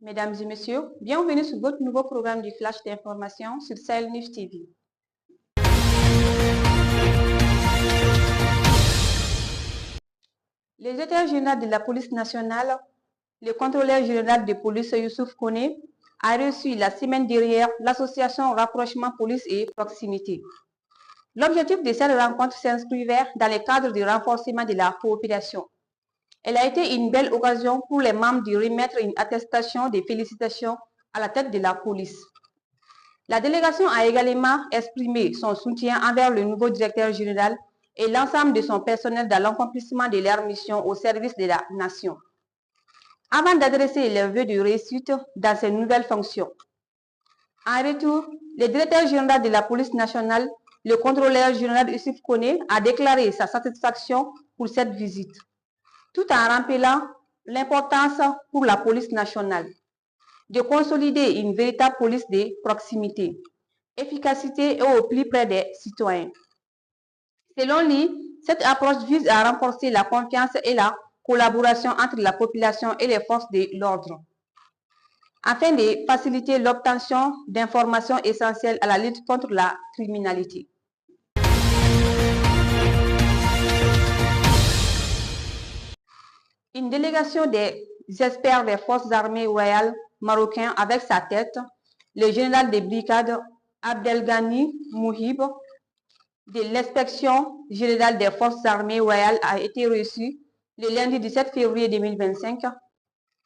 Mesdames et messieurs, bienvenue sur votre nouveau programme du Flash d'information sur Sahel News TV. Le directeur général de la police nationale, le contrôleur général de police Youssouf Koné, a reçu la semaine dernière l'association Rapprochement Police et Proximité. L'objectif de cette rencontre s'inscrivait dans le cadre du renforcement de la coopération. Elle a été une belle occasion pour les membres de remettre une attestation de félicitations à la tête de la police. La délégation a également exprimé son soutien envers le nouveau directeur général et l'ensemble de son personnel dans l'accomplissement de leur mission au service de la nation. Avant d'adresser les vœux de réussite dans ses nouvelles fonctions. En retour, le directeur général de la police nationale, le contrôleur général Youssouf Koné, a déclaré sa satisfaction pour cette visite, tout en rappelant l'importance pour la police nationale de consolider une véritable police de proximité, efficacité et au plus près des citoyens. Selon lui, cette approche vise à renforcer la confiance et la collaboration entre la population et les forces de l'ordre, afin de faciliter l'obtention d'informations essentielles à la lutte contre la criminalité. Une délégation des experts des forces armées royales marocaines avec sa tête, le général de brigade Abdelghani Mouhib de l'inspection générale des forces armées royales a été reçue le lundi 17 février 2025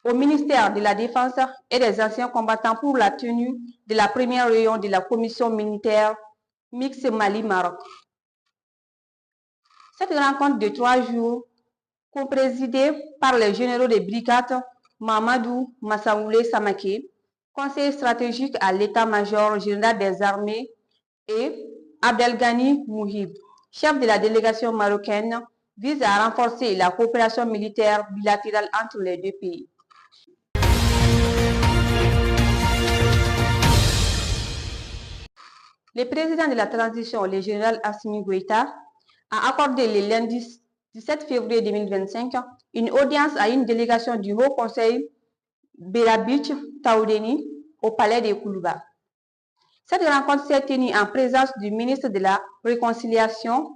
au ministère de la Défense et des anciens combattants pour la tenue de la première réunion de la commission militaire mixte Mali-Maroc. Cette rencontre de 3 jours, co-présidée par les généraux de brigade Mamadou Massaoulé Samaké, conseiller stratégique à l'état-major général des armées, et Abdelghani Mouhib, chef de la délégation marocaine, vise à renforcer la coopération militaire bilatérale entre les deux pays. Le président de la transition, le général Assimi Goïta, a accordé le lundi 17 février 2025 une audience à une délégation du Haut Conseil Berabich Taoudeni au palais de Koulouba. Cette rencontre s'est tenue en présence du ministre de la Réconciliation,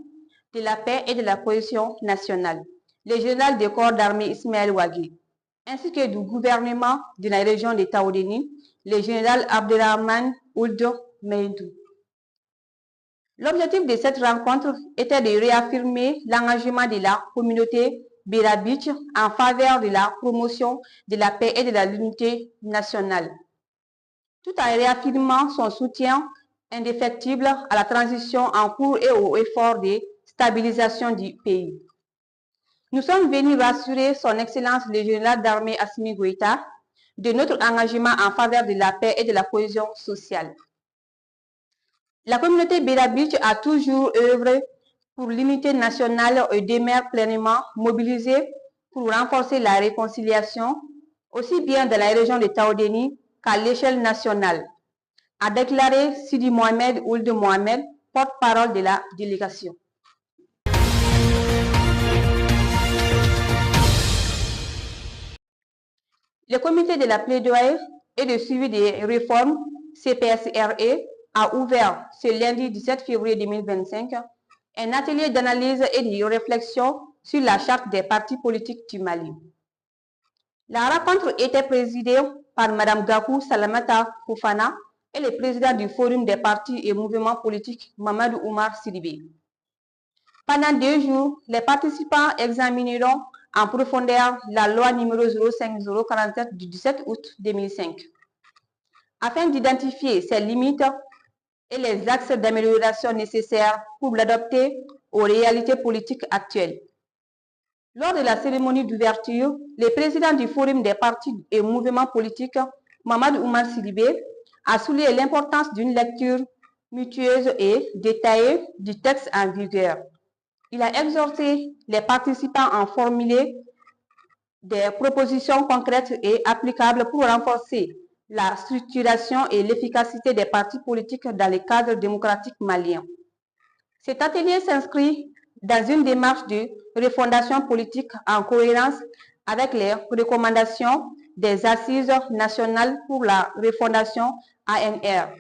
de la Paix et de la Cohésion nationale, le général de corps d'armée Ismaël Ouagui, ainsi que du gouvernement de la région de Taoudeni, le général Abdelrahman Ould Meindou. L'objectif de cette rencontre était de réaffirmer l'engagement de la communauté Berabich en faveur de la promotion de la paix et de l'unité nationale, tout en réaffirmant son soutien indéfectible à la transition en cours et aux efforts de stabilisation du pays. Nous sommes venus rassurer son Excellence le général d'armée Assimi Goïta de notre engagement en faveur de la paix et de la cohésion sociale. La communauté Berabich a toujours œuvré pour l'unité nationale et demeure pleinement mobilisée pour renforcer la réconciliation, aussi bien dans la région de Taoudeni qu'à l'échelle nationale, a déclaré Sidi Mohamed Ould Mohamed, porte-parole de la délégation. Le comité de la plaidoyer et de suivi des réformes CPSRE a ouvert ce lundi 17 février 2025 un atelier d'analyse et de réflexion sur la charte des partis politiques du Mali. La rencontre était présidée par Mme Gakou Salamata Fofana et le président du Forum des partis et mouvements politiques Mamadou Oumar Sidibé. Pendant 2 jours, les participants examineront en profondeur la loi numéro 05047 du 17 août 2005, afin d'identifier ses limites et les axes d'amélioration nécessaires pour l'adapter aux réalités politiques actuelles. Lors de la cérémonie d'ouverture, le président du Forum des partis et mouvements politiques, Mamadou Oumar Sidibé, a souligné l'importance d'une lecture mutueuse et détaillée du texte en vigueur. Il a exhorté les participants à formuler des propositions concrètes et applicables pour renforcer la structuration et l'efficacité des partis politiques dans le cadre démocratique malien. Cet atelier s'inscrit dans une démarche de refondation politique en cohérence avec les recommandations des assises nationales pour la refondation ANR,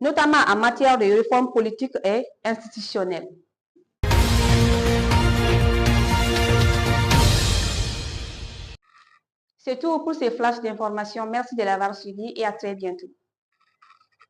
notamment en matière de réforme politique et institutionnelle. C'est tout pour ces flashs d'informations. Merci de l'avoir suivi et à très bientôt.